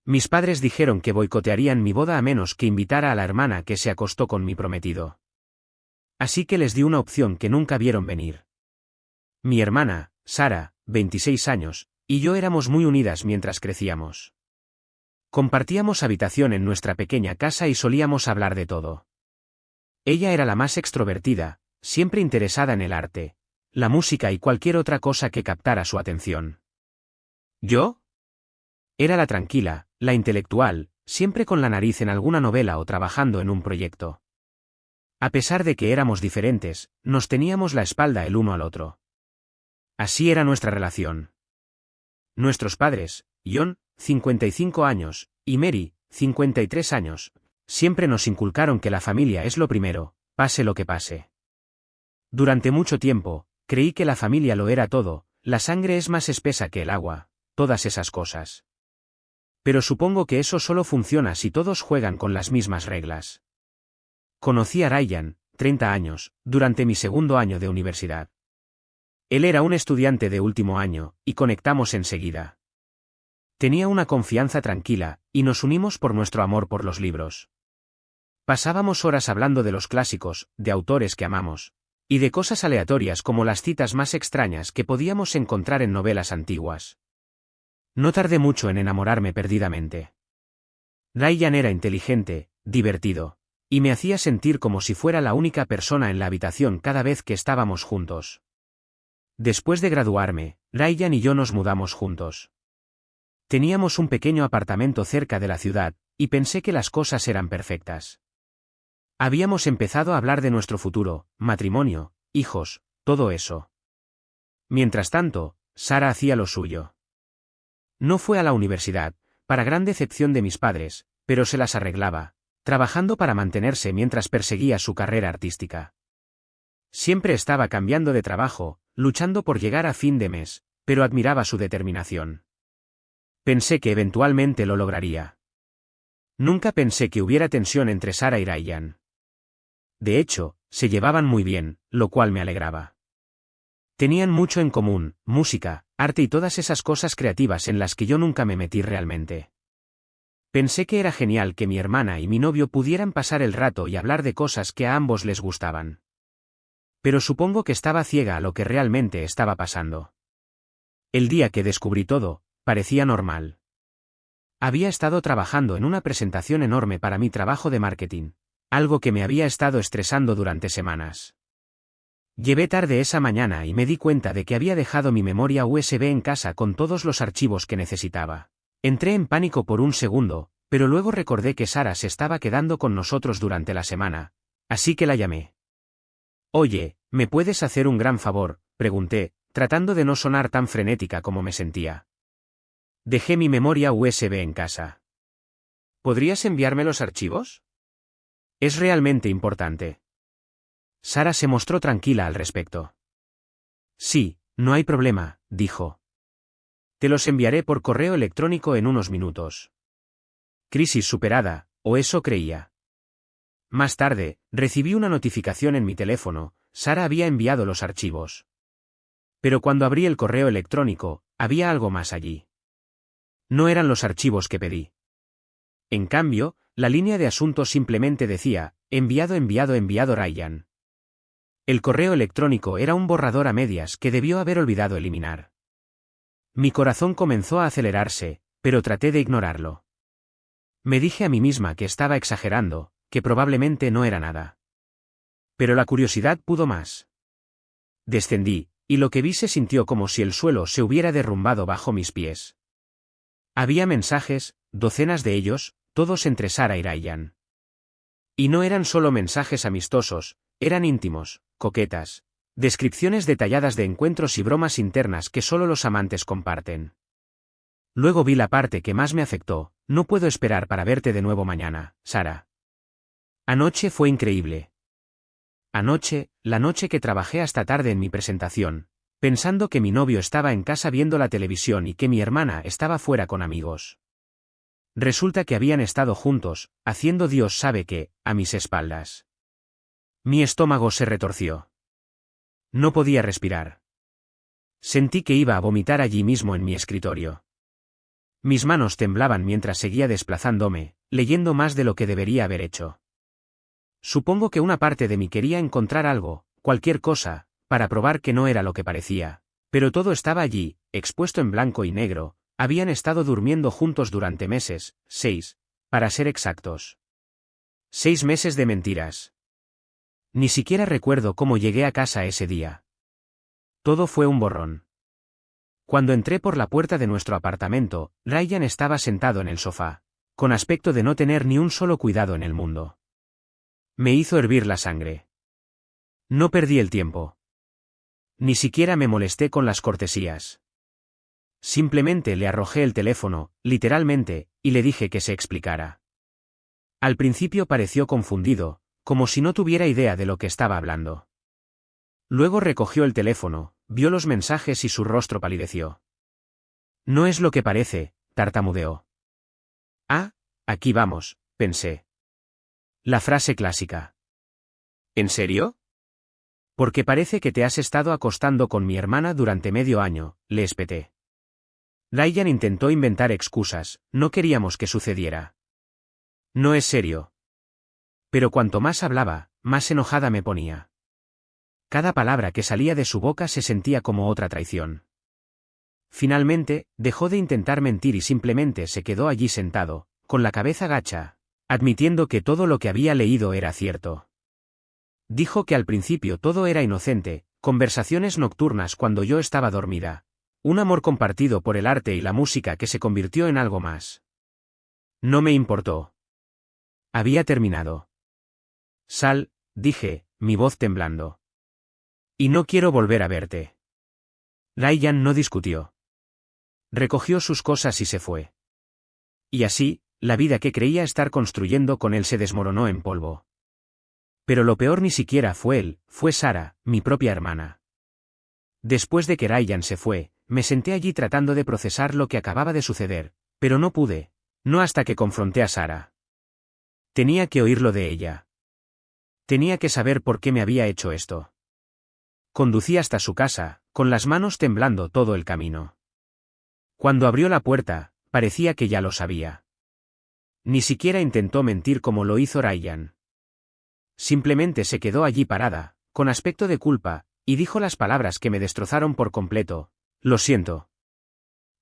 Mis padres dijeron que boicotearían mi boda a menos que invitara a la hermana que se acostó con mi prometido. Así que les di una opción que nunca vieron venir. Mi hermana, Sara, 26 años, y yo éramos muy unidas mientras crecíamos. Compartíamos habitación en nuestra pequeña casa y solíamos hablar de todo. Ella era la más extrovertida, siempre interesada en el arte, la música y cualquier otra cosa que captara su atención. ¿Yo? Era la tranquila, la intelectual, siempre con la nariz en alguna novela o trabajando en un proyecto. A pesar de que éramos diferentes, nos teníamos la espalda el uno al otro. Así era nuestra relación. Nuestros padres, John, 55 años, y Mary, 53 años, siempre nos inculcaron que la familia es lo primero, pase lo que pase. Durante mucho tiempo, creí que la familia lo era todo, la sangre es más espesa que el agua, todas esas cosas. Pero supongo que eso solo funciona si todos juegan con las mismas reglas. Conocí a Ryan, 30 años, durante mi segundo año de universidad. Él era un estudiante de último año, y conectamos enseguida. Tenía una confianza tranquila, y nos unimos por nuestro amor por los libros. Pasábamos horas hablando de los clásicos, de autores que amamos, y de cosas aleatorias como las citas más extrañas que podíamos encontrar en novelas antiguas. No tardé mucho en enamorarme perdidamente. Ryan era inteligente, divertido, y me hacía sentir como si fuera la única persona en la habitación cada vez que estábamos juntos. Después de graduarme, Ryan y yo nos mudamos juntos. Teníamos un pequeño apartamento cerca de la ciudad, y pensé que las cosas eran perfectas. Habíamos empezado a hablar de nuestro futuro, matrimonio, hijos, todo eso. Mientras tanto, Sara hacía lo suyo. No fue a la universidad, para gran decepción de mis padres, pero se las arreglaba, trabajando para mantenerse mientras perseguía su carrera artística. Siempre estaba cambiando de trabajo, luchando por llegar a fin de mes, pero admiraba su determinación. Pensé que eventualmente lo lograría. Nunca pensé que hubiera tensión entre Sara y Ryan. De hecho, se llevaban muy bien, lo cual me alegraba. Tenían mucho en común, música, arte y todas esas cosas creativas en las que yo nunca me metí realmente. Pensé que era genial que mi hermana y mi novio pudieran pasar el rato y hablar de cosas que a ambos les gustaban. Pero supongo que estaba ciega a lo que realmente estaba pasando. El día que descubrí todo, parecía normal. Había estado trabajando en una presentación enorme para mi trabajo de marketing, algo que me había estado estresando durante semanas. Llegué tarde esa mañana y me di cuenta de que había dejado mi memoria USB en casa con todos los archivos que necesitaba. Entré en pánico por un segundo, pero luego recordé que Sara se estaba quedando con nosotros durante la semana, así que la llamé. Oye, ¿me puedes hacer un gran favor?, pregunté, tratando de no sonar tan frenética como me sentía. Dejé mi memoria USB en casa. ¿Podrías enviarme los archivos? Es realmente importante. Sara se mostró tranquila al respecto. Sí, no hay problema, dijo. Te los enviaré por correo electrónico en unos minutos. Crisis superada, o eso creía. Más tarde, recibí una notificación en mi teléfono, Sara había enviado los archivos. Pero cuando abrí el correo electrónico, había algo más allí. No eran los archivos que pedí. En cambio, la línea de asunto simplemente decía, enviado Ryan. El correo electrónico era un borrador a medias que debió haber olvidado eliminar. Mi corazón comenzó a acelerarse, pero traté de ignorarlo. Me dije a mí misma que estaba exagerando, que probablemente no era nada. Pero la curiosidad pudo más. Descendí, y lo que vi se sintió como si el suelo se hubiera derrumbado bajo mis pies. Había mensajes, docenas de ellos, todos entre Sara y Ryan. Y no eran solo mensajes amistosos, eran íntimos, coquetas, descripciones detalladas de encuentros y bromas internas que solo los amantes comparten. Luego vi la parte que más me afectó, no puedo esperar para verte de nuevo mañana, Sara. Anoche fue increíble. Anoche, la noche que trabajé hasta tarde en mi presentación, pensando que mi novio estaba en casa viendo la televisión y que mi hermana estaba fuera con amigos. Resulta que habían estado juntos, haciendo Dios sabe qué, a mis espaldas. Mi estómago se retorció. No podía respirar. Sentí que iba a vomitar allí mismo en mi escritorio. Mis manos temblaban mientras seguía desplazándome, leyendo más de lo que debería haber hecho. Supongo que una parte de mí quería encontrar algo, cualquier cosa, para probar que no era lo que parecía. Pero todo estaba allí, expuesto en blanco y negro. Habían estado durmiendo juntos durante meses, 6, para ser exactos. 6 meses de mentiras. Ni siquiera recuerdo cómo llegué a casa ese día. Todo fue un borrón. Cuando entré por la puerta de nuestro apartamento, Ryan estaba sentado en el sofá, con aspecto de no tener ni un solo cuidado en el mundo. Me hizo hervir la sangre. No perdí el tiempo. Ni siquiera me molesté con las cortesías. Simplemente le arrojé el teléfono, literalmente, y le dije que se explicara. Al principio pareció confundido, como si no tuviera idea de lo que estaba hablando. Luego recogió el teléfono, vio los mensajes y su rostro palideció. No es lo que parece, tartamudeó. Ah, aquí vamos, pensé. La frase clásica. ¿En serio? Porque parece que te has estado acostando con mi hermana durante medio año, le espeté. Ryan intentó inventar excusas, no queríamos que sucediera. No es serio. Pero cuanto más hablaba, más enojada me ponía. Cada palabra que salía de su boca se sentía como otra traición. Finalmente, dejó de intentar mentir y simplemente se quedó allí sentado, con la cabeza gacha, admitiendo que todo lo que había leído era cierto. Dijo que al principio todo era inocente, conversaciones nocturnas cuando yo estaba dormida. Un amor compartido por el arte y la música que se convirtió en algo más. No me importó. Había terminado. Sal, dije, mi voz temblando. Y no quiero volver a verte. Ryan no discutió. Recogió sus cosas y se fue. Y así, la vida que creía estar construyendo con él se desmoronó en polvo. Pero lo peor ni siquiera fue él, fue Sara, mi propia hermana. Después de que Ryan se fue, me senté allí tratando de procesar lo que acababa de suceder, pero no pude, no hasta que confronté a Sara. Tenía que oírlo de ella. Tenía que saber por qué me había hecho esto. Conducí hasta su casa, con las manos temblando todo el camino. Cuando abrió la puerta, parecía que ya lo sabía. Ni siquiera intentó mentir como lo hizo Ryan. Simplemente se quedó allí parada, con aspecto de culpa, y dijo las palabras que me destrozaron por completo. Lo siento.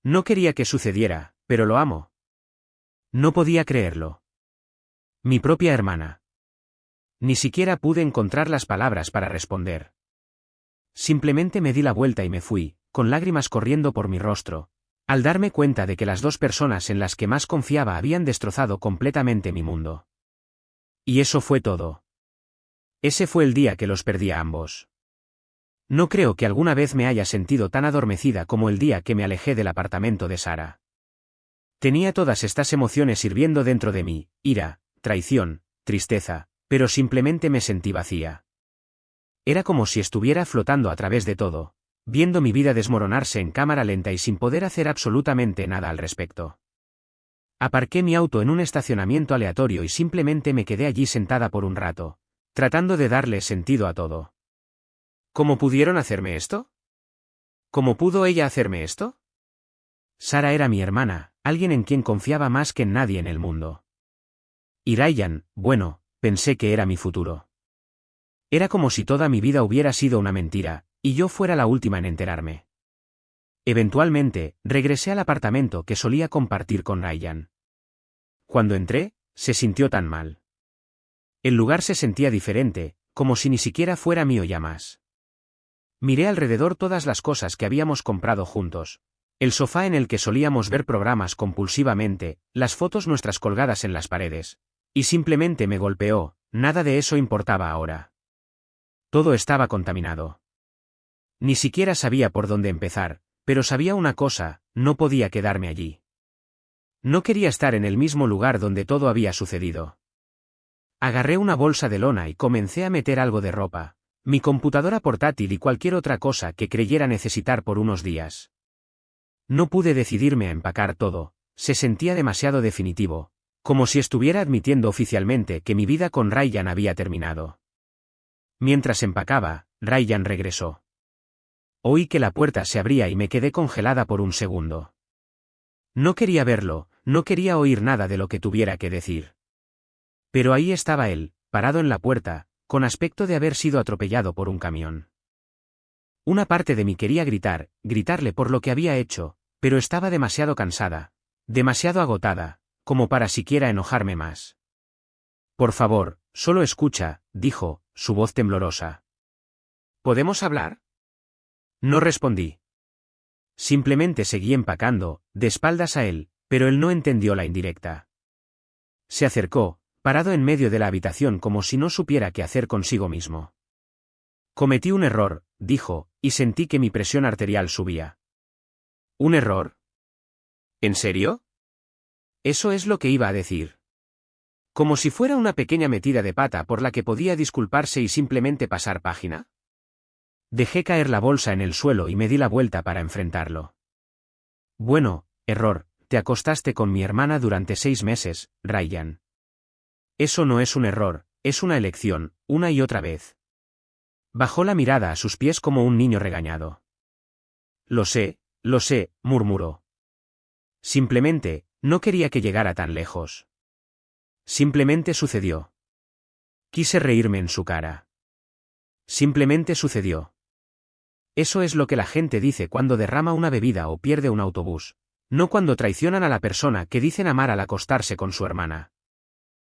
No quería que sucediera, pero lo amo. No podía creerlo. Mi propia hermana. Ni siquiera pude encontrar las palabras para responder. Simplemente me di la vuelta y me fui, con lágrimas corriendo por mi rostro, al darme cuenta de que las dos personas en las que más confiaba habían destrozado completamente mi mundo. Y eso fue todo. Ese fue el día que los perdí a ambos. No creo que alguna vez me haya sentido tan adormecida como el día que me alejé del apartamento de Sara. Tenía todas estas emociones hirviendo dentro de mí, ira, traición, tristeza, pero simplemente me sentí vacía. Era como si estuviera flotando a través de todo, viendo mi vida desmoronarse en cámara lenta y sin poder hacer absolutamente nada al respecto. Aparqué mi auto en un estacionamiento aleatorio y simplemente me quedé allí sentada por un rato, tratando de darle sentido a todo. ¿Cómo pudieron hacerme esto? ¿Cómo pudo ella hacerme esto? Sara era mi hermana, alguien en quien confiaba más que en nadie en el mundo. Y Ryan, bueno, pensé que era mi futuro. Era como si toda mi vida hubiera sido una mentira, y yo fuera la última en enterarme. Eventualmente, regresé al apartamento que solía compartir con Ryan. Cuando entré, se sintió tan mal. El lugar se sentía diferente, como si ni siquiera fuera mío ya más. Miré alrededor todas las cosas que habíamos comprado juntos. El sofá en el que solíamos ver programas compulsivamente, las fotos nuestras colgadas en las paredes. Y simplemente me golpeó, nada de eso importaba ahora. Todo estaba contaminado. Ni siquiera sabía por dónde empezar, pero sabía una cosa, no podía quedarme allí. No quería estar en el mismo lugar donde todo había sucedido. Agarré una bolsa de lona y comencé a meter algo de ropa, mi computadora portátil y cualquier otra cosa que creyera necesitar por unos días. No pude decidirme a empacar todo, se sentía demasiado definitivo, como si estuviera admitiendo oficialmente que mi vida con Ryan había terminado. Mientras empacaba, Ryan regresó. Oí que la puerta se abría y me quedé congelada por un segundo. No quería verlo, no quería oír nada de lo que tuviera que decir. Pero ahí estaba él, parado en la puerta, con aspecto de haber sido atropellado por un camión. Una parte de mí quería gritarle por lo que había hecho, pero estaba demasiado cansada, demasiado agotada, como para siquiera enojarme más. Por favor, solo escucha, dijo, su voz temblorosa. ¿Podemos hablar? No respondí. Simplemente seguí empacando, de espaldas a él, pero él no entendió la indirecta. Se acercó, parado en medio de la habitación como si no supiera qué hacer consigo mismo. Cometí un error, dijo, y sentí que mi presión arterial subía. ¿Un error? ¿En serio? Eso es lo que iba a decir. Como si fuera una pequeña metida de pata por la que podía disculparse y simplemente pasar página. Dejé caer la bolsa en el suelo y me di la vuelta para enfrentarlo. Bueno, error, te acostaste con mi hermana durante 6 meses, Ryan. Eso no es un error, es una elección, una y otra vez. Bajó la mirada a sus pies como un niño regañado. Lo sé, murmuró. Simplemente, no quería que llegara tan lejos. Simplemente sucedió. Quise reírme en su cara. Simplemente sucedió. Eso es lo que la gente dice cuando derrama una bebida o pierde un autobús, no cuando traicionan a la persona que dicen amar al acostarse con su hermana.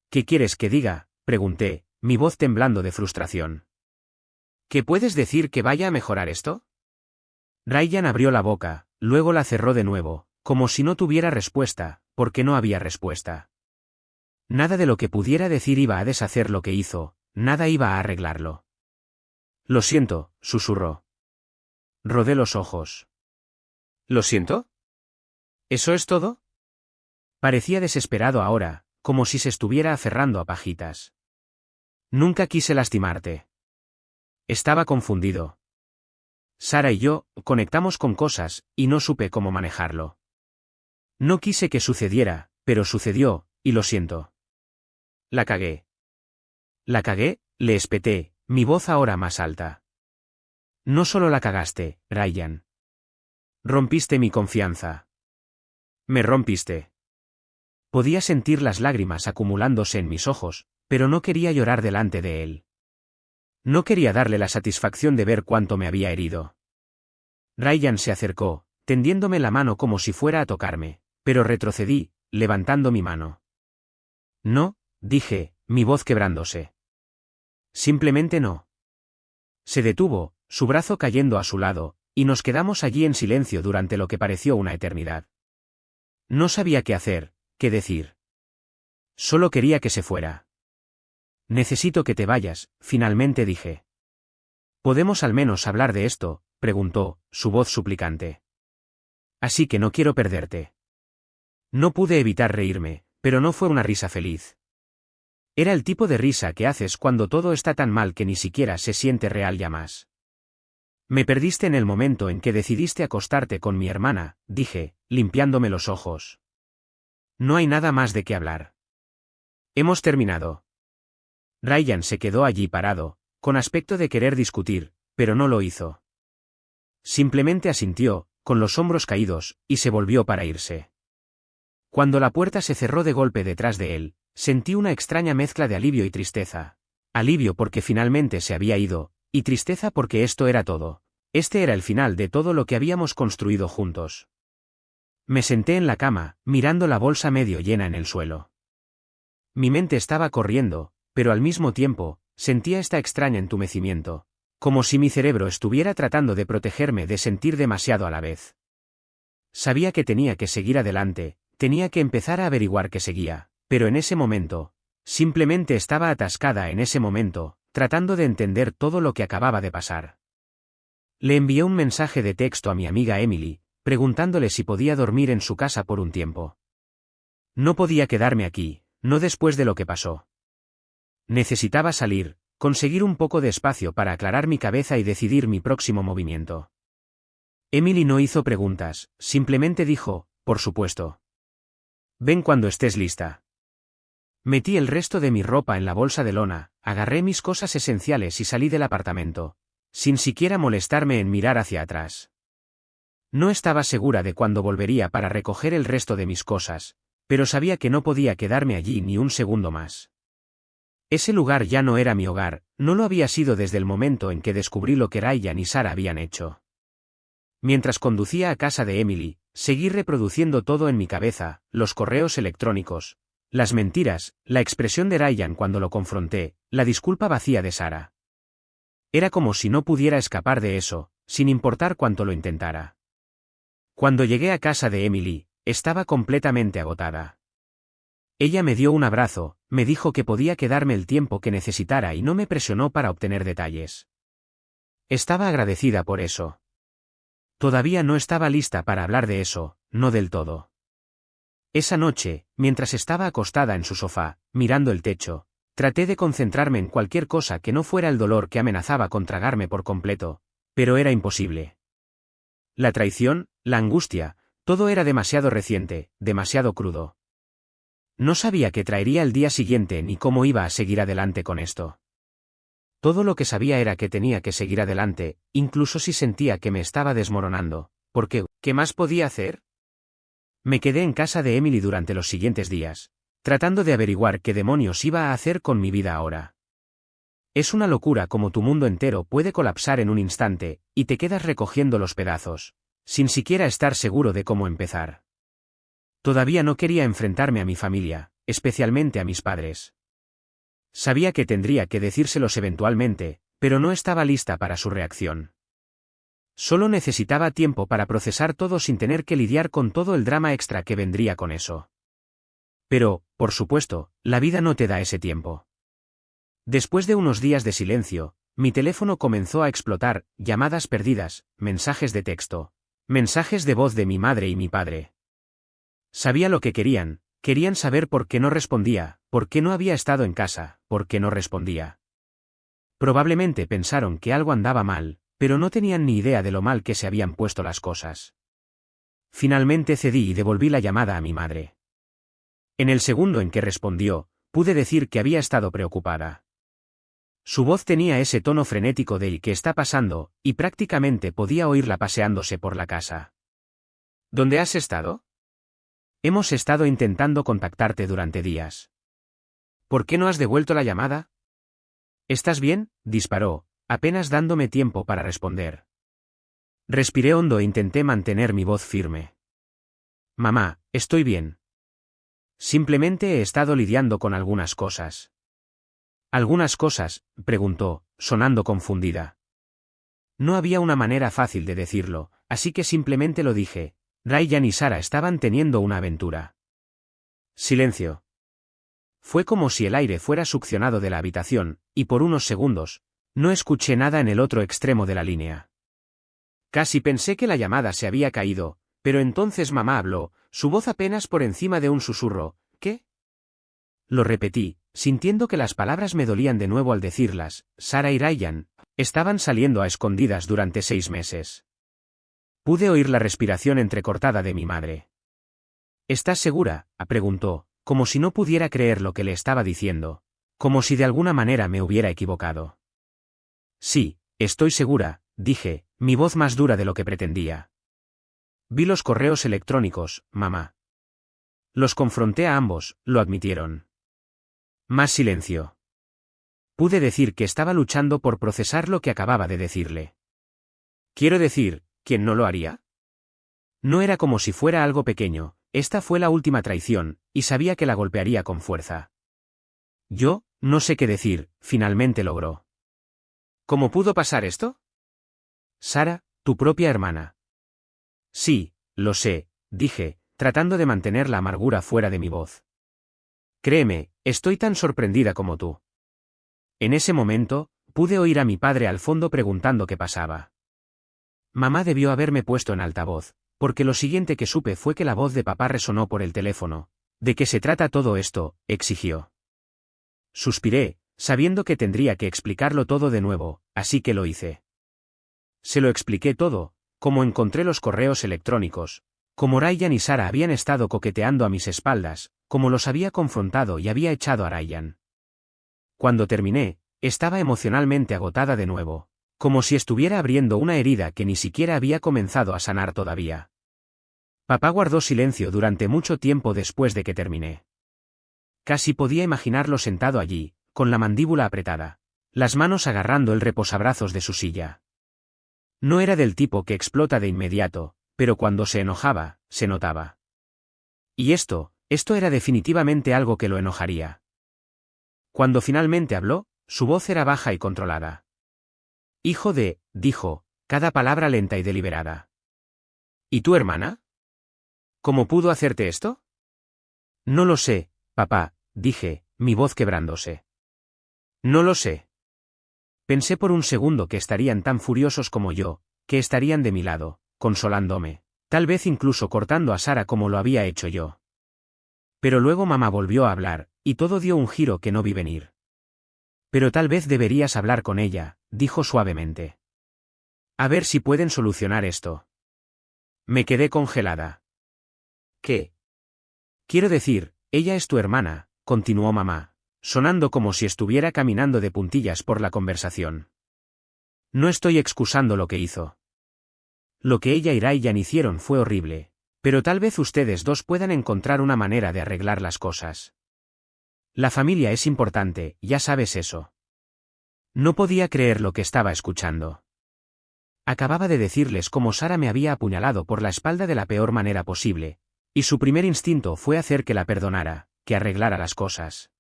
¿Qué quieres que diga?, pregunté, mi voz temblando de frustración. ¿Qué puedes decir que vaya a mejorar esto? Ryan abrió la boca, luego la cerró de nuevo, como si no tuviera respuesta, porque no había respuesta. Nada de lo que pudiera decir iba a deshacer lo que hizo, nada iba a arreglarlo. Lo siento, susurró. Rodé los ojos. ¿Lo siento? ¿Eso es todo? Parecía desesperado ahora, como si se estuviera aferrando a pajitas. Nunca quise lastimarte. Estaba confundido. Sara y yo conectamos con cosas, y no supe cómo manejarlo. No quise que sucediera, pero sucedió, y lo siento. La cagué. La cagué, le espeté, mi voz ahora más alta. No solo la cagaste, Ryan. Rompiste mi confianza. Me rompiste. Podía sentir las lágrimas acumulándose en mis ojos, pero no quería llorar delante de él. No quería darle la satisfacción de ver cuánto me había herido. Ryan se acercó, tendiéndome la mano como si fuera a tocarme, pero retrocedí, levantando mi mano. No, dije, mi voz quebrándose. Simplemente no. Se detuvo, su brazo cayendo a su lado, y nos quedamos allí en silencio durante lo que pareció una eternidad. No sabía qué hacer, qué decir. Solo quería que se fuera. Necesito que te vayas, finalmente dije. ¿Podemos al menos hablar de esto?, preguntó, su voz suplicante. Así que no quiero perderte. No pude evitar reírme, pero no fue una risa feliz. Era el tipo de risa que haces cuando todo está tan mal que ni siquiera se siente real ya más. Me perdiste en el momento en que decidiste acostarte con mi hermana, dije, limpiándome los ojos. No hay nada más de qué hablar. Hemos terminado. Ryan se quedó allí parado, con aspecto de querer discutir, pero no lo hizo. Simplemente asintió, con los hombros caídos, y se volvió para irse. Cuando la puerta se cerró de golpe detrás de él, sentí una extraña mezcla de alivio y tristeza. Alivio porque finalmente se había ido, y tristeza porque esto era todo. Este era el final de todo lo que habíamos construido juntos. Me senté en la cama, mirando la bolsa medio llena en el suelo. Mi mente estaba corriendo, pero al mismo tiempo, sentía esta extraña entumecimiento, como si mi cerebro estuviera tratando de protegerme de sentir demasiado a la vez. Sabía que tenía que seguir adelante, tenía que empezar a averiguar qué seguía, pero en ese momento, simplemente estaba atascada en ese momento, tratando de entender todo lo que acababa de pasar. Le envié un mensaje de texto a mi amiga Emily, preguntándole si podía dormir en su casa por un tiempo. No podía quedarme aquí, no después de lo que pasó. Necesitaba salir, conseguir un poco de espacio para aclarar mi cabeza y decidir mi próximo movimiento. Emily no hizo preguntas, simplemente dijo, por supuesto. Ven cuando estés lista. Metí el resto de mi ropa en la bolsa de lona, agarré mis cosas esenciales y salí del apartamento, sin siquiera molestarme en mirar hacia atrás. No estaba segura de cuándo volvería para recoger el resto de mis cosas, pero sabía que no podía quedarme allí ni un segundo más. Ese lugar ya no era mi hogar, no lo había sido desde el momento en que descubrí lo que Ryan y Sarah habían hecho. Mientras conducía a casa de Emily, seguí reproduciendo todo en mi cabeza, los correos electrónicos, las mentiras, la expresión de Ryan cuando lo confronté, la disculpa vacía de Sarah. Era como si no pudiera escapar de eso, sin importar cuánto lo intentara. Cuando llegué a casa de Emily, estaba completamente agotada. Ella me dio un abrazo, me dijo que podía quedarme el tiempo que necesitara y no me presionó para obtener detalles. Estaba agradecida por eso. Todavía no estaba lista para hablar de eso, no del todo. Esa noche, mientras estaba acostada en su sofá, mirando el techo, traté de concentrarme en cualquier cosa que no fuera el dolor que amenazaba con tragarme por completo, pero era imposible. La traición, la angustia, todo era demasiado reciente, demasiado crudo. No sabía qué traería el día siguiente ni cómo iba a seguir adelante con esto. Todo lo que sabía era que tenía que seguir adelante, incluso si sentía que me estaba desmoronando, porque, ¿qué más podía hacer? Me quedé en casa de Emily durante los siguientes días, tratando de averiguar qué demonios iba a hacer con mi vida ahora. Es una locura como tu mundo entero puede colapsar en un instante, y te quedas recogiendo los pedazos, sin siquiera estar seguro de cómo empezar. Todavía no quería enfrentarme a mi familia, especialmente a mis padres. Sabía que tendría que decírselos eventualmente, pero no estaba lista para su reacción. Solo necesitaba tiempo para procesar todo sin tener que lidiar con todo el drama extra que vendría con eso. Pero, por supuesto, la vida no te da ese tiempo. Después de unos días de silencio, mi teléfono comenzó a explotar, llamadas perdidas, mensajes de texto, mensajes de voz de mi madre y mi padre. Sabía lo que querían. Querían saber por qué no respondía, por qué no había estado en casa, por qué no respondía. Probablemente pensaron que algo andaba mal, pero no tenían ni idea de lo mal que se habían puesto las cosas. Finalmente cedí y devolví la llamada a mi madre. En el segundo en que respondió, pude decir que había estado preocupada. Su voz tenía ese tono frenético del ¿qué está pasando?, y prácticamente podía oírla paseándose por la casa. ¿Dónde has estado? Hemos estado intentando contactarte durante días. ¿Por qué no has devuelto la llamada? ¿Estás bien?, disparó, apenas dándome tiempo para responder. Respiré hondo e intenté mantener mi voz firme. Mamá, estoy bien. Simplemente he estado lidiando con algunas cosas. ¿Algunas cosas?, preguntó, sonando confundida. No había una manera fácil de decirlo, así que simplemente lo dije. Ryan y Sarah estaban teniendo una aventura. Silencio. Fue como si el aire fuera succionado de la habitación, y por unos segundos, no escuché nada en el otro extremo de la línea. Casi pensé que la llamada se había caído, pero entonces mamá habló, su voz apenas por encima de un susurro. ¿Qué? Lo repetí, sintiendo que las palabras me dolían de nuevo al decirlas. Sarah y Ryan estaban saliendo a escondidas durante 6 meses. Pude oír la respiración entrecortada de mi madre. ¿Estás segura?, preguntó, como si no pudiera creer lo que le estaba diciendo, como si de alguna manera me hubiera equivocado. Sí, estoy segura, dije, mi voz más dura de lo que pretendía. Vi los correos electrónicos, mamá. Los confronté a ambos, lo admitieron. Más silencio. Pude decir que estaba luchando por procesar lo que acababa de decirle. Quiero decir, ¿quién no lo haría? No era como si fuera algo pequeño, esta fue la última traición, y sabía que la golpearía con fuerza. Yo, no sé qué decir, finalmente logró. ¿Cómo pudo pasar esto? Sarah, tu propia hermana. Sí, lo sé, dije, tratando de mantener la amargura fuera de mi voz. Créeme, estoy tan sorprendida como tú. En ese momento, pude oír a mi padre al fondo preguntando qué pasaba. Mamá debió haberme puesto en altavoz, porque lo siguiente que supe fue que la voz de papá resonó por el teléfono. ¿De qué se trata todo esto?, exigió. Suspiré, sabiendo que tendría que explicarlo todo de nuevo, así que lo hice. Se lo expliqué todo, cómo encontré los correos electrónicos, cómo Ryan y Sarah habían estado coqueteando a mis espaldas, cómo los había confrontado y había echado a Ryan. Cuando terminé, estaba emocionalmente agotada de nuevo, Como si estuviera abriendo una herida que ni siquiera había comenzado a sanar todavía. Papá guardó silencio durante mucho tiempo después de que terminé. Casi podía imaginarlo sentado allí, con la mandíbula apretada, las manos agarrando el reposabrazos de su silla. No era del tipo que explota de inmediato, pero cuando se enojaba, se notaba. Y esto era definitivamente algo que lo enojaría. Cuando finalmente habló, su voz era baja y controlada. Hijo de, dijo, cada palabra lenta y deliberada. ¿Y tu hermana? ¿Cómo pudo hacerte esto? No lo sé, papá, dije, mi voz quebrándose. No lo sé. Pensé por un segundo que estarían tan furiosos como yo, que estarían de mi lado, consolándome, tal vez incluso cortando a Sara como lo había hecho yo. Pero luego mamá volvió a hablar, y todo dio un giro que no vi venir. Pero tal vez deberías hablar con ella, dijo suavemente. A ver si pueden solucionar esto. Me quedé congelada. ¿Qué? Quiero decir, ella es tu hermana, continuó mamá, sonando como si estuviera caminando de puntillas por la conversación. No estoy excusando lo que hizo. Lo que ella y Ryan hicieron fue horrible, pero tal vez ustedes dos puedan encontrar una manera de arreglar las cosas. La familia es importante, ya sabes eso. No podía creer lo que estaba escuchando. Acababa de decirles cómo Sara me había apuñalado por la espalda de la peor manera posible, y su primer instinto fue hacer que la perdonara, que arreglara las cosas.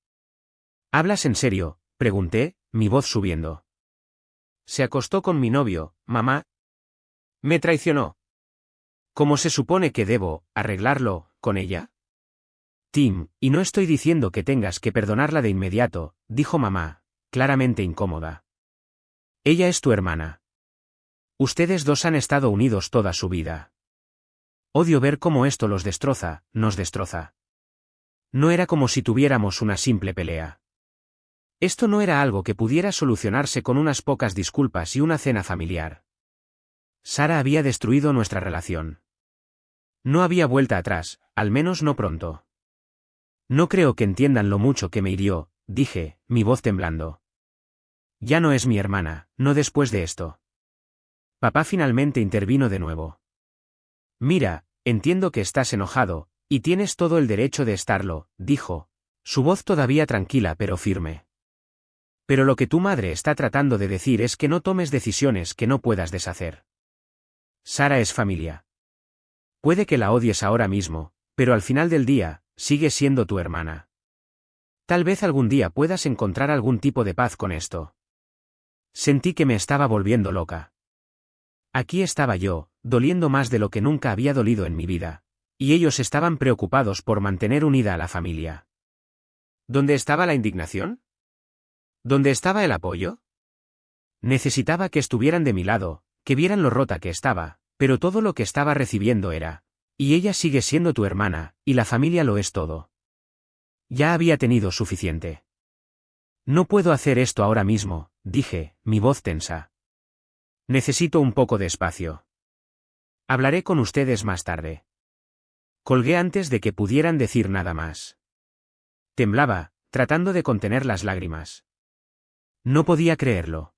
¿Hablas en serio?, pregunté, mi voz subiendo. Se acostó con mi novio, mamá. Me traicionó. ¿Cómo se supone que debo arreglarlo con ella? Tim, y no estoy diciendo que tengas que perdonarla de inmediato, dijo mamá, claramente incómoda. Ella es tu hermana. Ustedes dos han estado unidos toda su vida. Odio ver cómo esto los destroza, nos destroza. No era como si tuviéramos una simple pelea. Esto no era algo que pudiera solucionarse con unas pocas disculpas y una cena familiar. Sara había destruido nuestra relación. No había vuelta atrás, al menos no pronto. No creo que entiendan lo mucho que me hirió, dije, mi voz temblando. Ya no es mi hermana, no después de esto. Papá finalmente intervino de nuevo. Mira, entiendo que estás enojado, y tienes todo el derecho de estarlo, dijo, su voz todavía tranquila pero firme. Pero lo que tu madre está tratando de decir es que no tomes decisiones que no puedas deshacer. Sara es familia. Puede que la odies ahora mismo, pero al final del día, sigue siendo tu hermana. Tal vez algún día puedas encontrar algún tipo de paz con esto. Sentí que me estaba volviendo loca. Aquí estaba yo, doliendo más de lo que nunca había dolido en mi vida, y ellos estaban preocupados por mantener unida a la familia. ¿Dónde estaba la indignación? ¿Dónde estaba el apoyo? Necesitaba que estuvieran de mi lado, que vieran lo rota que estaba, pero todo lo que estaba recibiendo era, y ella sigue siendo tu hermana, y la familia lo es todo. Ya había tenido suficiente. No puedo hacer esto ahora mismo, dije, mi voz tensa. Necesito un poco de espacio. Hablaré con ustedes más tarde. Colgué antes de que pudieran decir nada más. Temblaba, tratando de contener las lágrimas. No podía creerlo.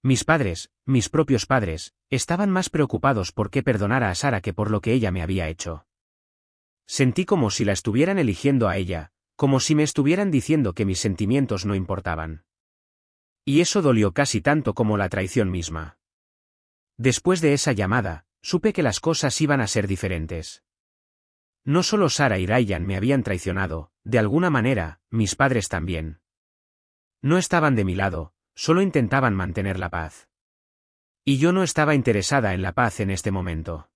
Mis padres, mis propios padres, estaban más preocupados por qué perdonara a Sara que por lo que ella me había hecho. Sentí como si la estuvieran eligiendo a ella, como si me estuvieran diciendo que mis sentimientos no importaban. Y eso dolió casi tanto como la traición misma. Después de esa llamada, supe que las cosas iban a ser diferentes. No solo Sara y Ryan me habían traicionado, de alguna manera, mis padres también. No estaban de mi lado, solo intentaban mantener la paz. Y yo no estaba interesada en la paz en este momento.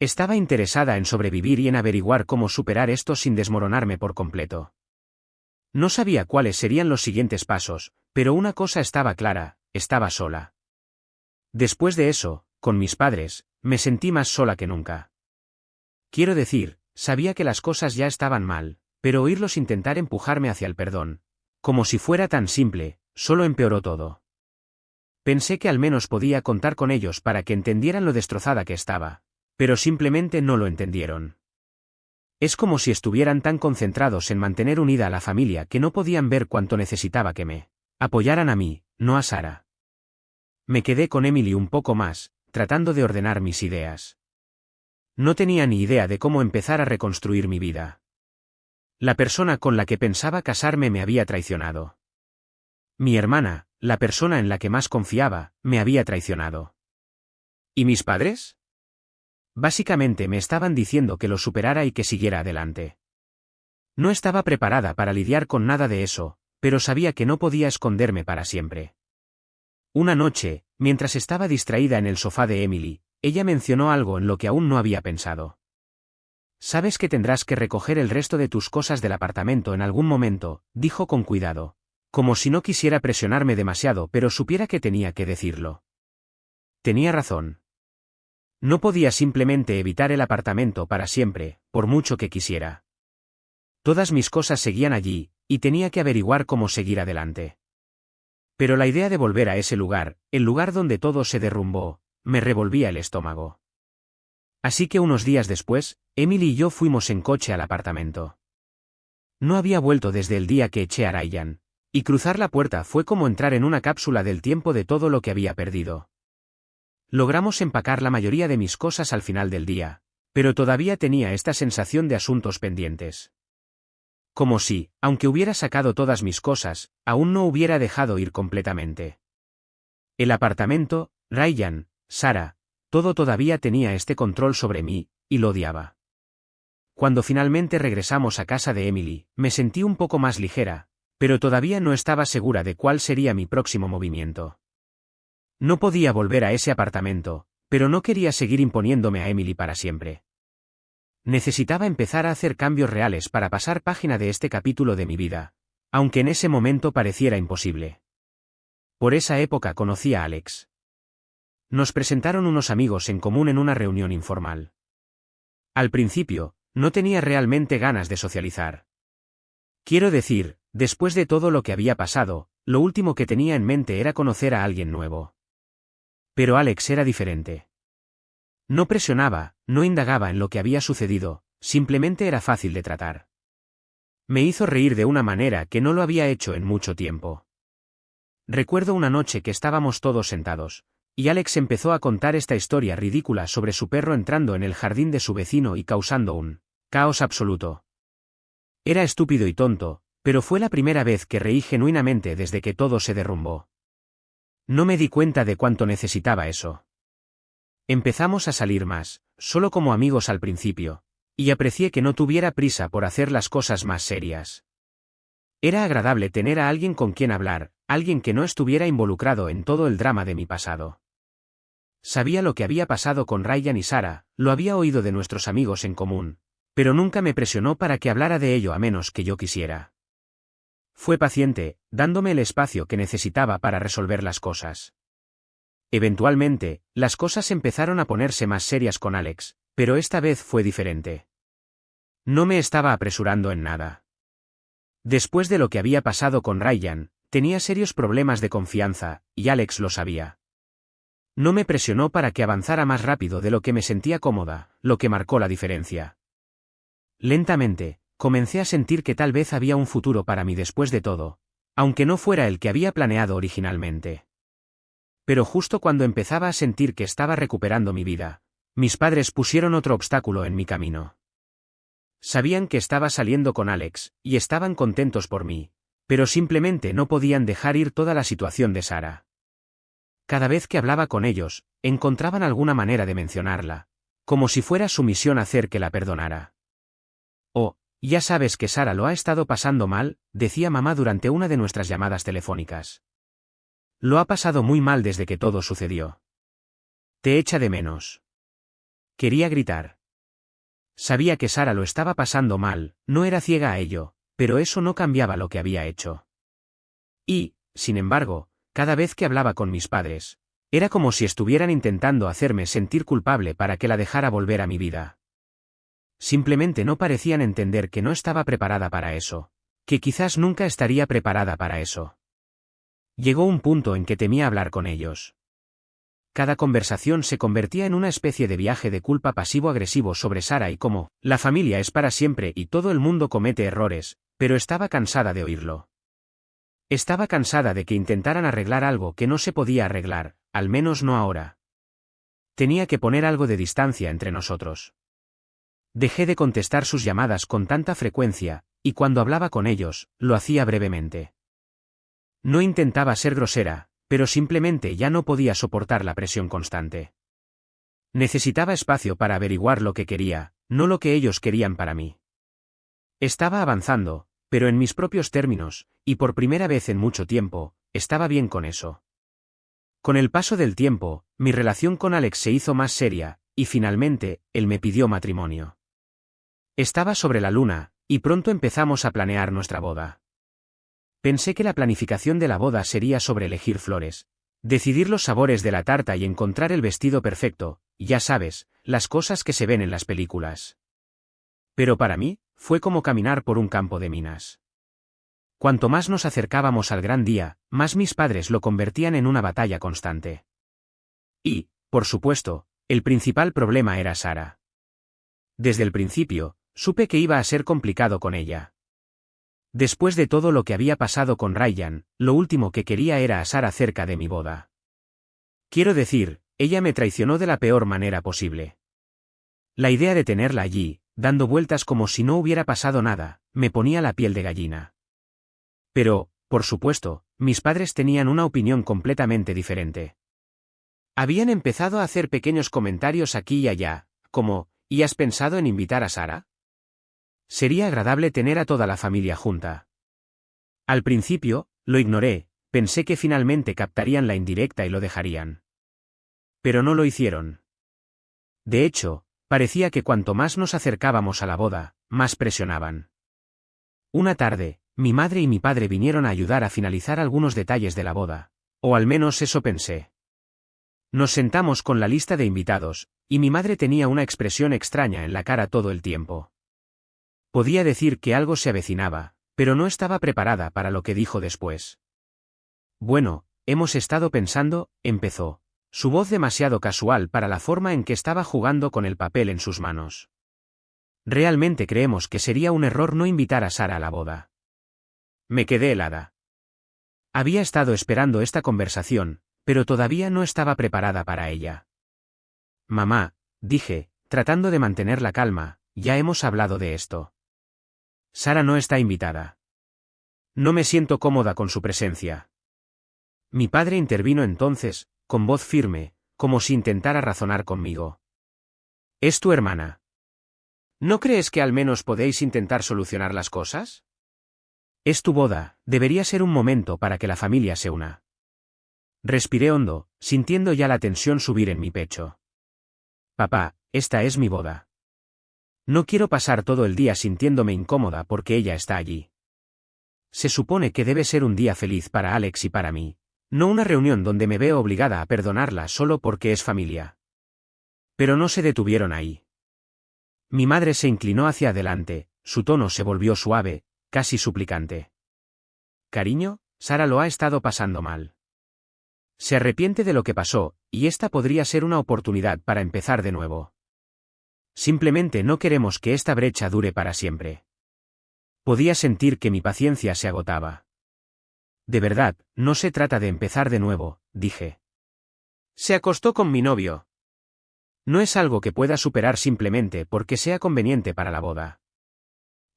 Estaba interesada en sobrevivir y en averiguar cómo superar esto sin desmoronarme por completo. No sabía cuáles serían los siguientes pasos, pero una cosa estaba clara, estaba sola. Después de eso, con mis padres, me sentí más sola que nunca. Quiero decir, sabía que las cosas ya estaban mal, pero oírlos intentar empujarme hacia el perdón, como si fuera tan simple, solo empeoró todo. Pensé que al menos podía contar con ellos para que entendieran lo destrozada que estaba, pero simplemente no lo entendieron. Es como si estuvieran tan concentrados en mantener unida a la familia que no podían ver cuánto necesitaba que me apoyaran a mí, no a Sara. Me quedé con Emily un poco más, tratando de ordenar mis ideas. No tenía ni idea de cómo empezar a reconstruir mi vida. La persona con la que pensaba casarme me había traicionado. Mi hermana, la persona en la que más confiaba, me había traicionado. ¿Y mis padres? Básicamente me estaban diciendo que lo superara y que siguiera adelante. No estaba preparada para lidiar con nada de eso, pero sabía que no podía esconderme para siempre. Una noche, mientras estaba distraída en el sofá de Emily, ella mencionó algo en lo que aún no había pensado. «Sabes que tendrás que recoger el resto de tus cosas del apartamento en algún momento», dijo con cuidado, como si no quisiera presionarme demasiado pero supiera que tenía que decirlo. Tenía razón. No podía simplemente evitar el apartamento para siempre, por mucho que quisiera. Todas mis cosas seguían allí, y tenía que averiguar cómo seguir adelante. Pero la idea de volver a ese lugar, el lugar donde todo se derrumbó, me revolvía el estómago. Así que unos días después, Emily y yo fuimos en coche al apartamento. No había vuelto desde el día que eché a Ryan, y cruzar la puerta fue como entrar en una cápsula del tiempo de todo lo que había perdido. Logramos empacar la mayoría de mis cosas al final del día, pero todavía tenía esta sensación de asuntos pendientes. Como si, aunque hubiera sacado todas mis cosas, aún no hubiera dejado ir completamente. El apartamento, Ryan, Sarah, todo todavía tenía este control sobre mí, y lo odiaba. Cuando finalmente regresamos a casa de Emily, me sentí un poco más ligera, pero todavía no estaba segura de cuál sería mi próximo movimiento. No podía volver a ese apartamento, pero no quería seguir imponiéndome a Emily para siempre. Necesitaba empezar a hacer cambios reales para pasar página de este capítulo de mi vida, aunque en ese momento pareciera imposible. Por esa época conocí a Alex. Nos presentaron unos amigos en común en una reunión informal. Al principio, no tenía realmente ganas de socializar. Quiero decir, después de todo lo que había pasado, lo último que tenía en mente era conocer a alguien nuevo. Pero Alex era diferente. No presionaba, no indagaba en lo que había sucedido, simplemente era fácil de tratar. Me hizo reír de una manera que no lo había hecho en mucho tiempo. Recuerdo una noche que estábamos todos sentados, y Alex empezó a contar esta historia ridícula sobre su perro entrando en el jardín de su vecino y causando un caos absoluto. Era estúpido y tonto, pero fue la primera vez que reí genuinamente desde que todo se derrumbó. No me di cuenta de cuánto necesitaba eso. Empezamos a salir más, solo como amigos al principio, y aprecié que no tuviera prisa por hacer las cosas más serias. Era agradable tener a alguien con quien hablar, alguien que no estuviera involucrado en todo el drama de mi pasado. Sabía lo que había pasado con Ryan y Sarah, lo había oído de nuestros amigos en común, pero nunca me presionó para que hablara de ello a menos que yo quisiera. Fue paciente, dándome el espacio que necesitaba para resolver las cosas. Eventualmente, las cosas empezaron a ponerse más serias con Alex, pero esta vez fue diferente. No me estaba apresurando en nada. Después de lo que había pasado con Ryan, tenía serios problemas de confianza, y Alex lo sabía. No me presionó para que avanzara más rápido de lo que me sentía cómoda, lo que marcó la diferencia. Lentamente, comencé a sentir que tal vez había un futuro para mí después de todo, aunque no fuera el que había planeado originalmente. Pero justo cuando empezaba a sentir que estaba recuperando mi vida, mis padres pusieron otro obstáculo en mi camino. Sabían que estaba saliendo con Alex, y estaban contentos por mí, pero simplemente no podían dejar ir toda la situación de Sarah. Cada vez que hablaba con ellos, encontraban alguna manera de mencionarla, como si fuera su misión hacer que la perdonara. Oh, ya sabes que Sarah lo ha estado pasando mal, decía mamá durante una de nuestras llamadas telefónicas. Lo ha pasado muy mal desde que todo sucedió. Te echa de menos. Quería gritar. Sabía que Sarah lo estaba pasando mal, no era ciega a ello, pero eso no cambiaba lo que había hecho. Y, sin embargo, cada vez que hablaba con mis padres, era como si estuvieran intentando hacerme sentir culpable para que la dejara volver a mi vida. Simplemente no parecían entender que no estaba preparada para eso, que quizás nunca estaría preparada para eso. Llegó un punto en que temía hablar con ellos. Cada conversación se convertía en una especie de viaje de culpa pasivo-agresivo sobre Sarah y cómo, la familia es para siempre y todo el mundo comete errores, pero estaba cansada de oírlo. Estaba cansada de que intentaran arreglar algo que no se podía arreglar, al menos no ahora. Tenía que poner algo de distancia entre nosotros. Dejé de contestar sus llamadas con tanta frecuencia, y cuando hablaba con ellos, lo hacía brevemente. No intentaba ser grosera, pero simplemente ya no podía soportar la presión constante. Necesitaba espacio para averiguar lo que quería, no lo que ellos querían para mí. Estaba avanzando, pero en mis propios términos, y por primera vez en mucho tiempo, estaba bien con eso. Con el paso del tiempo, mi relación con Alex se hizo más seria, y finalmente, él me pidió matrimonio. Estaba sobre la luna, y pronto empezamos a planear nuestra boda. Pensé que la planificación de la boda sería sobre elegir flores, decidir los sabores de la tarta y encontrar el vestido perfecto, ya sabes, las cosas que se ven en las películas. Pero para mí, fue como caminar por un campo de minas. Cuanto más nos acercábamos al gran día, más mis padres lo convertían en una batalla constante. Y, por supuesto, el principal problema era Sara. Desde el principio, supe que iba a ser complicado con ella. Después de todo lo que había pasado con Ryan, lo último que quería era a Sara cerca de mi boda. Quiero decir, ella me traicionó de la peor manera posible. La idea de tenerla allí, dando vueltas como si no hubiera pasado nada, me ponía la piel de gallina. Pero, por supuesto, mis padres tenían una opinión completamente diferente. Habían empezado a hacer pequeños comentarios aquí y allá, como, ¿y has pensado en invitar a Sara? Sería agradable tener a toda la familia junta. Al principio, lo ignoré, pensé que finalmente captarían la indirecta y lo dejarían. Pero no lo hicieron. De hecho, parecía que cuanto más nos acercábamos a la boda, más presionaban. Una tarde, mi madre y mi padre vinieron a ayudar a finalizar algunos detalles de la boda, o al menos eso pensé. Nos sentamos con la lista de invitados, y mi madre tenía una expresión extraña en la cara todo el tiempo. Podía decir que algo se avecinaba, pero no estaba preparada para lo que dijo después. Bueno, hemos estado pensando, empezó, su voz demasiado casual para la forma en que estaba jugando con el papel en sus manos. Realmente creemos que sería un error no invitar a Sara a la boda. Me quedé helada. Había estado esperando esta conversación, pero todavía no estaba preparada para ella. Mamá, dije, tratando de mantener la calma, ya hemos hablado de esto. Sara no está invitada. No me siento cómoda con su presencia. Mi padre intervino entonces, con voz firme, como si intentara razonar conmigo. Es tu hermana. ¿No crees que al menos podéis intentar solucionar las cosas? Es tu boda, debería ser un momento para que la familia se una. Respiré hondo, sintiendo ya la tensión subir en mi pecho. Papá, esta es mi boda. No quiero pasar todo el día sintiéndome incómoda porque ella está allí. Se supone que debe ser un día feliz para Alex y para mí, no una reunión donde me veo obligada a perdonarla solo porque es familia. Pero no se detuvieron ahí. Mi madre se inclinó hacia adelante, su tono se volvió suave, casi suplicante. Cariño, Sara lo ha estado pasando mal. Se arrepiente de lo que pasó, y esta podría ser una oportunidad para empezar de nuevo. Simplemente no queremos que esta brecha dure para siempre. Podía sentir que mi paciencia se agotaba. De verdad, no se trata de empezar de nuevo, dije. Se acostó con mi novio. No es algo que pueda superar simplemente porque sea conveniente para la boda.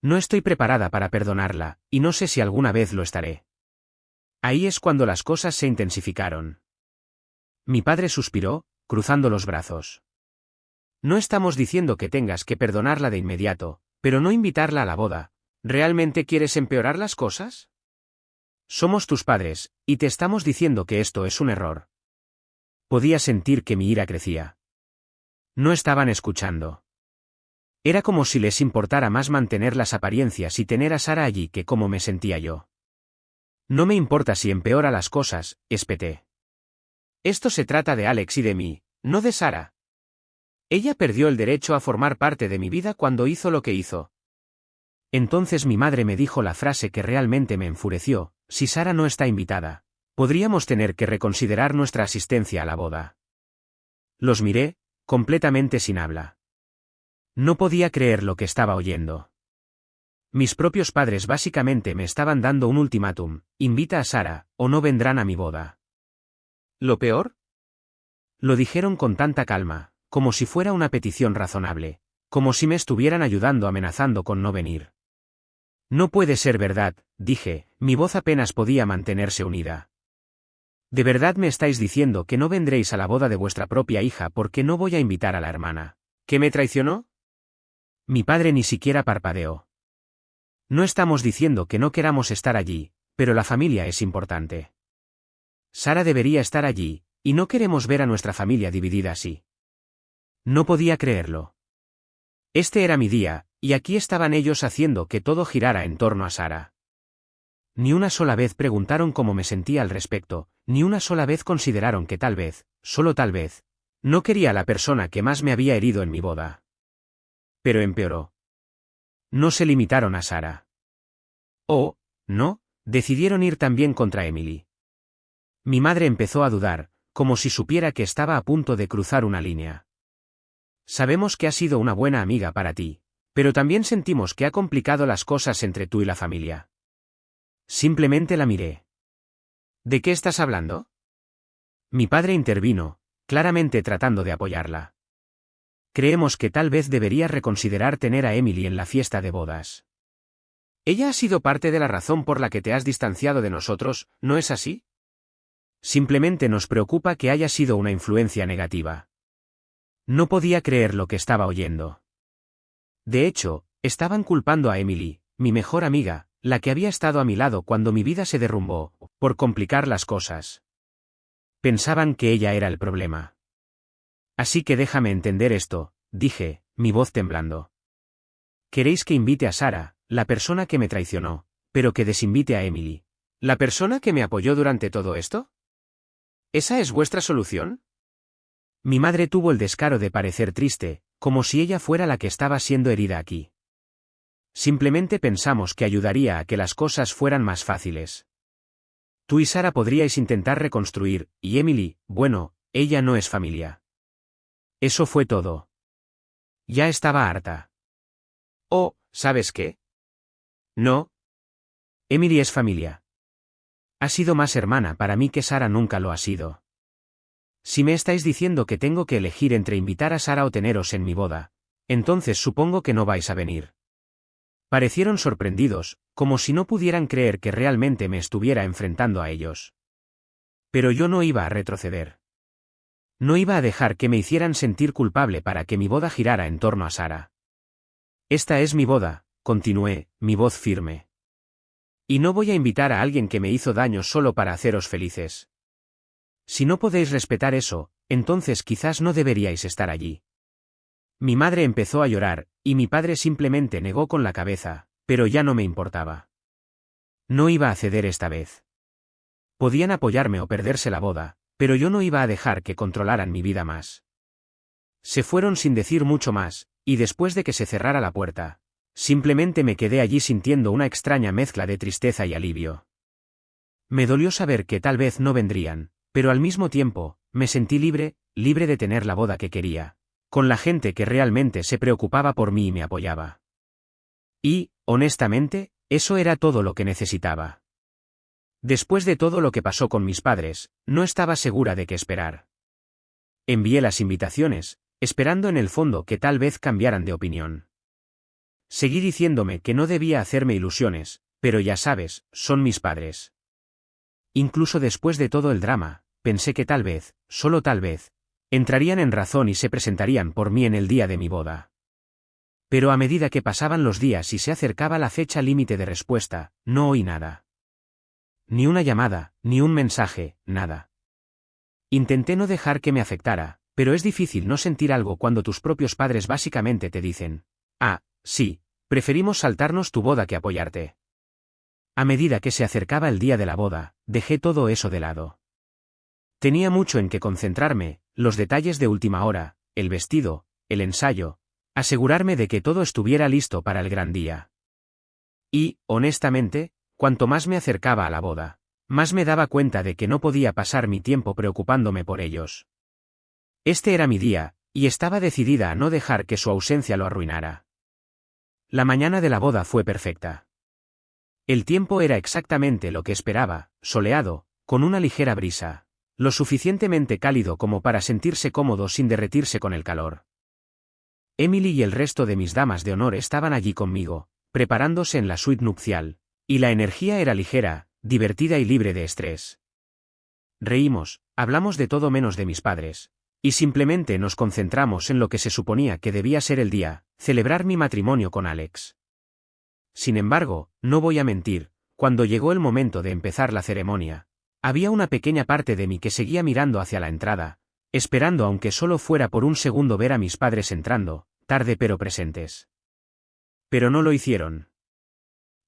No estoy preparada para perdonarla, y no sé si alguna vez lo estaré. Ahí es cuando las cosas se intensificaron. Mi padre suspiró, cruzando los brazos. No estamos diciendo que tengas que perdonarla de inmediato, pero no invitarla a la boda. ¿Realmente quieres empeorar las cosas? Somos tus padres, y te estamos diciendo que esto es un error. Podía sentir que mi ira crecía. No estaban escuchando. Era como si les importara más mantener las apariencias y tener a Sara allí que cómo me sentía yo. No me importa si empeora las cosas, espeté. Esto se trata de Alex y de mí, no de Sara. Ella perdió el derecho a formar parte de mi vida cuando hizo lo que hizo. Entonces mi madre me dijo la frase que realmente me enfureció: si Sara no está invitada, podríamos tener que reconsiderar nuestra asistencia a la boda. Los miré, completamente sin habla. No podía creer lo que estaba oyendo. Mis propios padres básicamente me estaban dando un ultimátum: invita a Sara, o no vendrán a mi boda. ¿Lo peor? Lo dijeron con tanta calma, como si fuera una petición razonable, como si me estuvieran ayudando amenazando con no venir. No puede ser verdad, dije, mi voz apenas podía mantenerse unida. ¿De verdad me estáis diciendo que no vendréis a la boda de vuestra propia hija porque no voy a invitar a la hermana que me traicionó? Mi padre ni siquiera parpadeó. No estamos diciendo que no queramos estar allí, pero la familia es importante. Sara debería estar allí, y no queremos ver a nuestra familia dividida así. No podía creerlo. Este era mi día, y aquí estaban ellos haciendo que todo girara en torno a Sara. Ni una sola vez preguntaron cómo me sentía al respecto, ni una sola vez consideraron que tal vez, solo tal vez, no quería a la persona que más me había herido en mi boda. Pero empeoró. No se limitaron a Sara. Oh, no, decidieron ir también contra Emily. Mi madre empezó a dudar, como si supiera que estaba a punto de cruzar una línea. Sabemos que ha sido una buena amiga para ti, pero también sentimos que ha complicado las cosas entre tú y la familia. Simplemente la miré. ¿De qué estás hablando? Mi padre intervino, claramente tratando de apoyarla. Creemos que tal vez deberías reconsiderar tener a Emily en la fiesta de bodas. Ella ha sido parte de la razón por la que te has distanciado de nosotros, ¿no es así? Simplemente nos preocupa que haya sido una influencia negativa. No podía creer lo que estaba oyendo. De hecho, estaban culpando a Emily, mi mejor amiga, la que había estado a mi lado cuando mi vida se derrumbó, por complicar las cosas. Pensaban que ella era el problema. Así que déjame entender esto, dije, mi voz temblando. Queréis que invite a Sara, la persona que me traicionó, pero que desinvite a Emily, la persona que me apoyó durante todo esto. ¿Esa es vuestra solución? Mi madre tuvo el descaro de parecer triste, como si ella fuera la que estaba siendo herida aquí. Simplemente pensamos que ayudaría a que las cosas fueran más fáciles. Tú y Sara podríais intentar reconstruir, y Emily, bueno, ella no es familia. Eso fue todo. Ya estaba harta. Oh, ¿sabes qué? No. Emily es familia. Ha sido más hermana para mí que Sara nunca lo ha sido. Si me estáis diciendo que tengo que elegir entre invitar a Sara o teneros en mi boda, entonces supongo que no vais a venir. Parecieron sorprendidos, como si no pudieran creer que realmente me estuviera enfrentando a ellos. Pero yo no iba a retroceder. No iba a dejar que me hicieran sentir culpable para que mi boda girara en torno a Sara. Esta es mi boda, continué, mi voz firme. Y no voy a invitar a alguien que me hizo daño solo para haceros felices. Si no podéis respetar eso, entonces quizás no deberíais estar allí. Mi madre empezó a llorar, y mi padre simplemente negó con la cabeza, pero ya no me importaba. No iba a ceder esta vez. Podían apoyarme o perderse la boda, pero yo no iba a dejar que controlaran mi vida más. Se fueron sin decir mucho más, y después de que se cerrara la puerta, simplemente me quedé allí sintiendo una extraña mezcla de tristeza y alivio. Me dolió saber que tal vez no vendrían, pero al mismo tiempo, me sentí libre, libre de tener la boda que quería, con la gente que realmente se preocupaba por mí y me apoyaba. Y, honestamente, eso era todo lo que necesitaba. Después de todo lo que pasó con mis padres, no estaba segura de qué esperar. Envié las invitaciones, esperando en el fondo que tal vez cambiaran de opinión. Seguí diciéndome que no debía hacerme ilusiones, pero ya sabes, son mis padres. Incluso después de todo el drama, pensé que tal vez, solo tal vez, entrarían en razón y se presentarían por mí en el día de mi boda. Pero a medida que pasaban los días y se acercaba la fecha límite de respuesta, no oí nada. Ni una llamada, ni un mensaje, nada. Intenté no dejar que me afectara, pero es difícil no sentir algo cuando tus propios padres básicamente te dicen: ah, sí, preferimos saltarnos tu boda que apoyarte. A medida que se acercaba el día de la boda, dejé todo eso de lado. Tenía mucho en que concentrarme, los detalles de última hora, el vestido, el ensayo, asegurarme de que todo estuviera listo para el gran día. Y, honestamente, cuanto más me acercaba a la boda, más me daba cuenta de que no podía pasar mi tiempo preocupándome por ellos. Este era mi día, y estaba decidida a no dejar que su ausencia lo arruinara. La mañana de la boda fue perfecta. El tiempo era exactamente lo que esperaba, soleado, con una ligera brisa, lo suficientemente cálido como para sentirse cómodo sin derretirse con el calor. Emily y el resto de mis damas de honor estaban allí conmigo, preparándose en la suite nupcial, y la energía era ligera, divertida y libre de estrés. Reímos, hablamos de todo menos de mis padres, y simplemente nos concentramos en lo que se suponía que debía ser el día, celebrar mi matrimonio con Alex. Sin embargo, no voy a mentir, cuando llegó el momento de empezar la ceremonia, había una pequeña parte de mí que seguía mirando hacia la entrada, esperando aunque solo fuera por un segundo ver a mis padres entrando, tarde pero presentes. Pero no lo hicieron.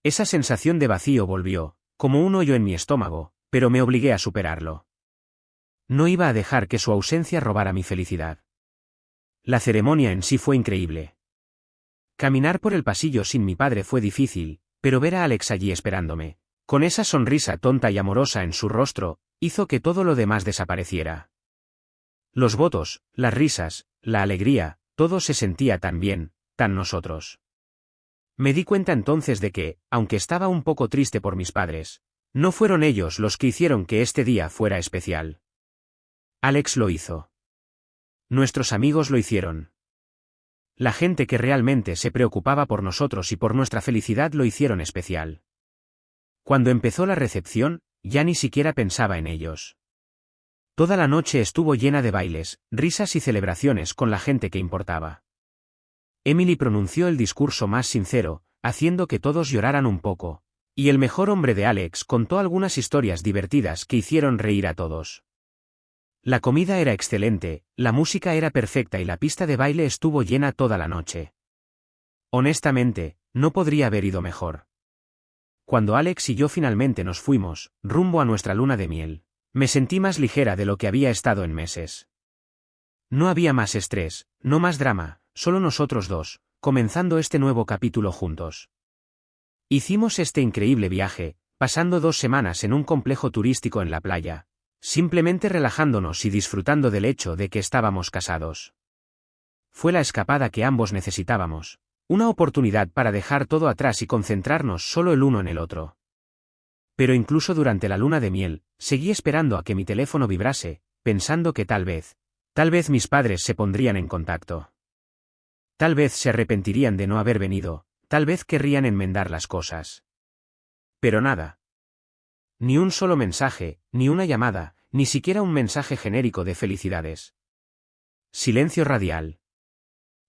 Esa sensación de vacío volvió, como un hoyo en mi estómago, pero me obligué a superarlo. No iba a dejar que su ausencia robara mi felicidad. La ceremonia en sí fue increíble. Caminar por el pasillo sin mi padre fue difícil, pero ver a Alex allí esperándome, con esa sonrisa tonta y amorosa en su rostro, hizo que todo lo demás desapareciera. Los votos, las risas, la alegría, todo se sentía tan bien, tan nosotros. Me di cuenta entonces de que, aunque estaba un poco triste por mis padres, no fueron ellos los que hicieron que este día fuera especial. Alex lo hizo. Nuestros amigos lo hicieron. La gente que realmente se preocupaba por nosotros y por nuestra felicidad lo hicieron especial. Cuando empezó la recepción, ya ni siquiera pensaba en ellos. Toda la noche estuvo llena de bailes, risas y celebraciones con la gente que importaba. Emily pronunció el discurso más sincero, haciendo que todos lloraran un poco, y el mejor hombre de Alex contó algunas historias divertidas que hicieron reír a todos. La comida era excelente, la música era perfecta y la pista de baile estuvo llena toda la noche. Honestamente, no podría haber ido mejor. Cuando Alex y yo finalmente nos fuimos, rumbo a nuestra luna de miel, me sentí más ligera de lo que había estado en meses. No había más estrés, no más drama, solo nosotros dos, comenzando este nuevo capítulo juntos. Hicimos este increíble viaje, pasando 2 semanas en un complejo turístico en la playa, simplemente relajándonos y disfrutando del hecho de que estábamos casados. Fue la escapada que ambos necesitábamos, una oportunidad para dejar todo atrás y concentrarnos solo el uno en el otro. Pero incluso durante la luna de miel, seguí esperando a que mi teléfono vibrase, pensando que tal vez mis padres se pondrían en contacto. Tal vez se arrepentirían de no haber venido, tal vez querrían enmendar las cosas. Pero nada. Ni un solo mensaje, ni una llamada, ni siquiera un mensaje genérico de felicidades. Silencio radial.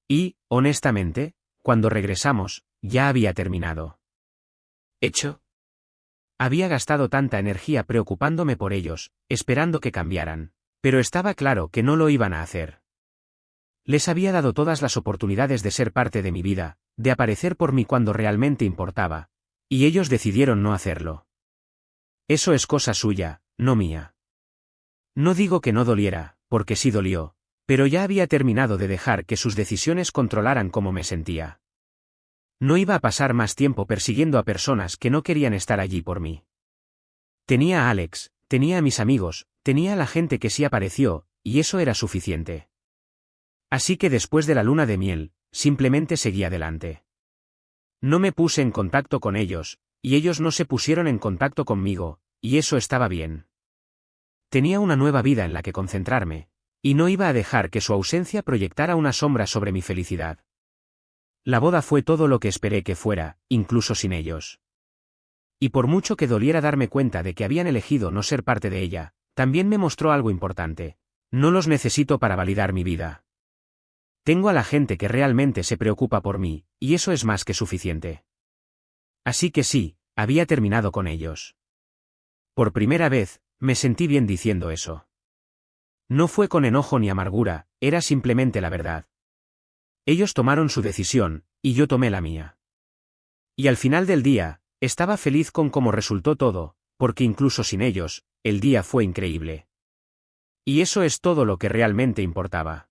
Y, honestamente, cuando regresamos, ya había terminado. ¿Hecho? Había gastado tanta energía preocupándome por ellos, esperando que cambiaran, pero estaba claro que no lo iban a hacer. Les había dado todas las oportunidades de ser parte de mi vida, de aparecer por mí cuando realmente importaba, y ellos decidieron no hacerlo. Eso es cosa suya, no mía. No digo que no doliera, porque sí dolió, pero ya había terminado de dejar que sus decisiones controlaran cómo me sentía. No iba a pasar más tiempo persiguiendo a personas que no querían estar allí por mí. Tenía a Alex, tenía a mis amigos, tenía a la gente que sí apareció, y eso era suficiente. Así que después de la luna de miel, simplemente seguí adelante. No me puse en contacto con ellos, y ellos no se pusieron en contacto conmigo, y eso estaba bien. Tenía una nueva vida en la que concentrarme, y no iba a dejar que su ausencia proyectara una sombra sobre mi felicidad. La boda fue todo lo que esperé que fuera, incluso sin ellos. Y por mucho que doliera darme cuenta de que habían elegido no ser parte de ella, también me mostró algo importante. No los necesito para validar mi vida. Tengo a la gente que realmente se preocupa por mí, y eso es más que suficiente. Así que sí, había terminado con ellos. Por primera vez, me sentí bien diciendo eso. No fue con enojo ni amargura, era simplemente la verdad. Ellos tomaron su decisión, y yo tomé la mía. Y al final del día, estaba feliz con cómo resultó todo, porque incluso sin ellos, el día fue increíble. Y eso es todo lo que realmente importaba.